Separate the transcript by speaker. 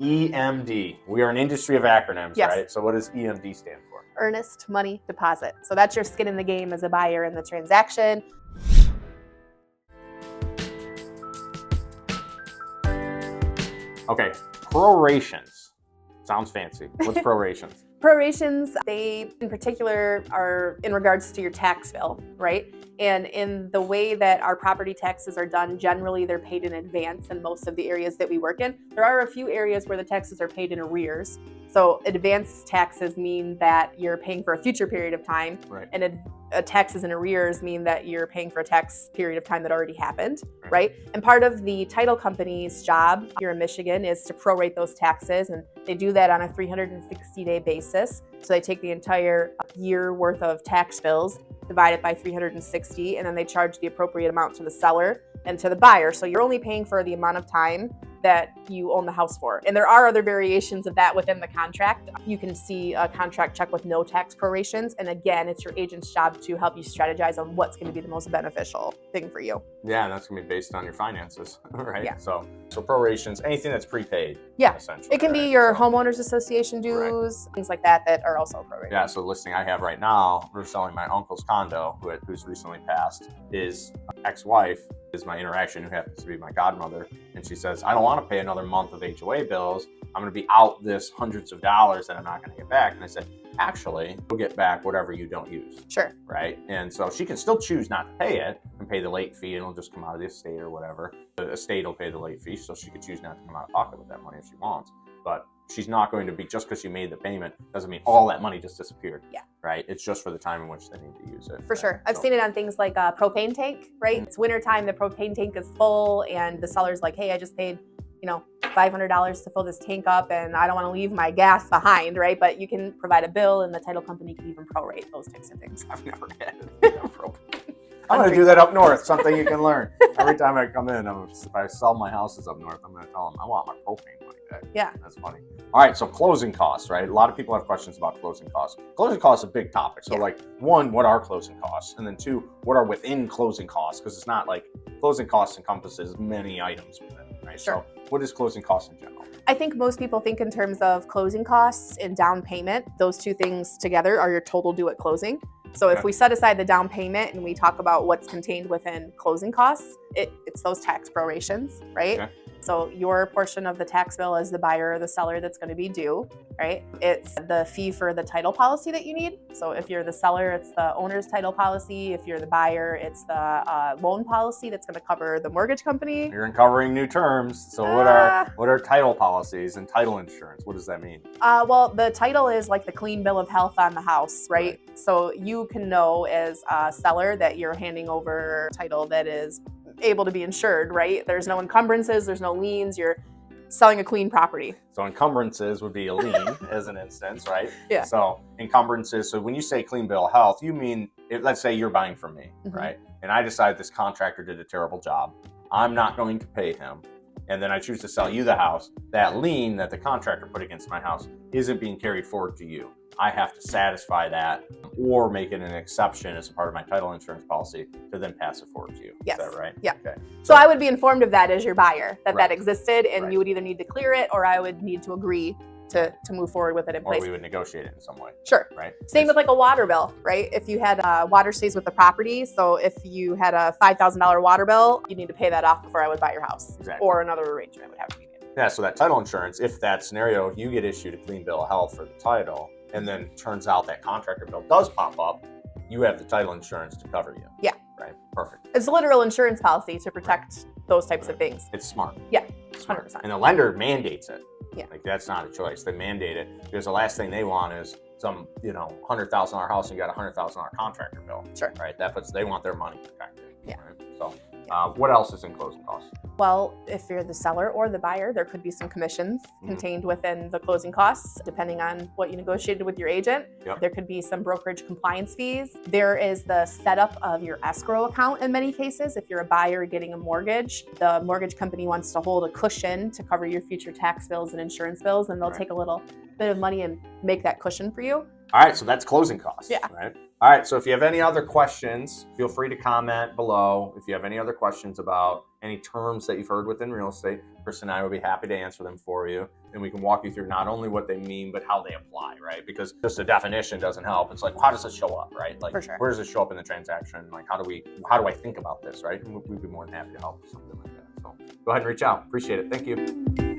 Speaker 1: EMD. We are an industry of acronyms,
Speaker 2: Yes.
Speaker 1: right? So what does EMD stand for?
Speaker 2: Earnest money deposit. So that's your skin in the game as a buyer in the transaction.
Speaker 1: Okay, prorations. Sounds fancy. What's prorations?
Speaker 2: Prorations, they in particular are in regards to your tax bill, right? And in the way that our property taxes are done, generally they're paid in advance in most of the areas that we work in. There are a few areas where the taxes are paid in arrears. So advance taxes mean that you're paying for a future period of time,
Speaker 1: Right.
Speaker 2: and taxes in arrears mean that you're paying for a tax period of time that already happened, right? And part of the title company's job here in Michigan is to prorate those taxes, and they do that on a 360-day basis. So they take the entire year worth of tax bills, divide it by 360, and then they charge the appropriate amount to the seller and to the buyer. So you're only paying for the amount of time that you own the house for. And there are other variations of that within the contract. You can see a contract check with no tax prorations. And again, it's your agent's job to help you strategize on what's going to be the most beneficial thing for you.
Speaker 1: Yeah, and that's going to be based on your finances, right?
Speaker 2: Yeah.
Speaker 1: So prorations, anything that's prepaid.
Speaker 2: Yeah.
Speaker 1: Essentially.
Speaker 2: It can be your homeowners association dues, things like that are also prorated.
Speaker 1: Yeah, so the listing I have right now, we're selling my uncle's condo, who's recently passed. His ex-wife is my interaction, who happens to be my godmother. And she says, I don't want to pay another month of HOA bills. I'm going to be out this hundreds of dollars that I'm not going to get back. And I said, actually, we'll get back whatever you don't use.
Speaker 2: Sure.
Speaker 1: Right? And so she can still choose not to pay it and pay the late fee, and it'll just come out of the estate or whatever. The estate will pay the late fee, so she could choose not to come out of pocket with that money if she wants. But she's not going to be, just because you made the payment doesn't mean all that money just disappeared.
Speaker 2: Yeah.
Speaker 1: Right? It's just for the time in which they need to use it.
Speaker 2: For sure. I've seen it on things like a propane tank, right? It's wintertime, the propane tank is full, and the seller's like, hey, I just paid, $500 to fill this tank up, and I don't want to leave my gas behind, right? But you can provide a bill, and the title company can even prorate those types of things.
Speaker 1: I've never had propane. I'm going to do that up north, something you can learn. Every time I come in, if I sell my houses up north, I'm going to tell them I want my propane money back.
Speaker 2: Yeah.
Speaker 1: That's funny. All right, so closing costs, right? A lot of people have questions about closing costs. Closing costs is a big topic. So one, what are closing costs? And then two, what are within closing costs? Because it's not like closing costs encompasses many items within it, right?
Speaker 2: Sure.
Speaker 1: So what is closing costs in general?
Speaker 2: I think most people think in terms of closing costs and down payment. Those two things together are your total due at closing. So if we set aside the down payment and we talk about what's contained within closing costs, it's those tax prorations, right? Okay. So your portion of the tax bill as the buyer or the seller that's going to be due, right? It's the fee for the title policy that you need. So if you're the seller, it's the owner's title policy. If you're the buyer, it's the loan policy that's going to cover the mortgage company.
Speaker 1: You're uncovering new terms. So what are title policies and title insurance? What does that mean?
Speaker 2: Well, the title is like the clean bill of health on the house, right? So you can know as a seller that you're handing over title that is able to be insured, right? There's no encumbrances, there's no liens, you're selling a clean property.
Speaker 1: So encumbrances would be a lien as an instance, right?
Speaker 2: Yeah.
Speaker 1: So encumbrances, so when you say clean bill of health, you mean, let's say you're buying from me, right? And I decide this contractor did a terrible job. I'm not going to pay him. And then I choose to sell you the house. That lien that the contractor put against my house isn't being carried forward to you. I have to satisfy that or make it an exception as a part of my title insurance policy to then pass it forward to you.
Speaker 2: Yes.
Speaker 1: Is that right?
Speaker 2: Yeah.
Speaker 1: Okay.
Speaker 2: So I would be informed of that as your buyer, that existed, and you would either need to clear it or I would need to agree to move forward with it in place.
Speaker 1: Or we would negotiate it in some way.
Speaker 2: Sure.
Speaker 1: Right.
Speaker 2: Same with like a water bill, right? If you had water stays with the property, so if you had a $5,000 water bill, you need to pay that off before I would buy your house.
Speaker 1: Exactly.
Speaker 2: Or another arrangement would have to be made.
Speaker 1: Yeah, so that title insurance, if that scenario, you get issued a clean bill of health for the title, and then turns out that contractor bill does pop up, you have the title insurance to cover you.
Speaker 2: Yeah.
Speaker 1: Right. Perfect.
Speaker 2: It's a literal insurance policy to protect those types of things.
Speaker 1: It's smart.
Speaker 2: Yeah.
Speaker 1: It's smart.
Speaker 2: 100%.
Speaker 1: And the lender mandates it.
Speaker 2: Yeah.
Speaker 1: Like that's not a choice. They mandate it because the last thing they want is some, $100,000 house and you got a $100,000 contractor bill.
Speaker 2: Sure.
Speaker 1: Right. They want their money protected.
Speaker 2: Yeah.
Speaker 1: Right? So what else is in closing costs?
Speaker 2: Well, if you're the seller or the buyer, there could be some commissions contained within the closing costs, depending on what you negotiated with your agent.
Speaker 1: Yep.
Speaker 2: There could be some brokerage compliance fees. There is the setup of your escrow account in many cases. If you're a buyer getting a mortgage, the mortgage company wants to hold a cushion to cover your future tax bills and insurance bills, and they'll take a little bit of money and make that cushion for you.
Speaker 1: All right, so that's closing costs.
Speaker 2: Yeah.
Speaker 1: Right. All right, so if you have any other questions, feel free to comment below. If you have any other questions about any terms that you've heard within real estate, Chris and I would be happy to answer them for you. And we can walk you through not only what they mean, but how they apply, right? Because just a definition doesn't help. It's like, how does it show up, right? Like,
Speaker 2: For sure.
Speaker 1: where does it show up in the transaction? Like, how do I think about this, right? And we'd be more than happy to help with something like that. So go ahead and reach out. Appreciate it. Thank you.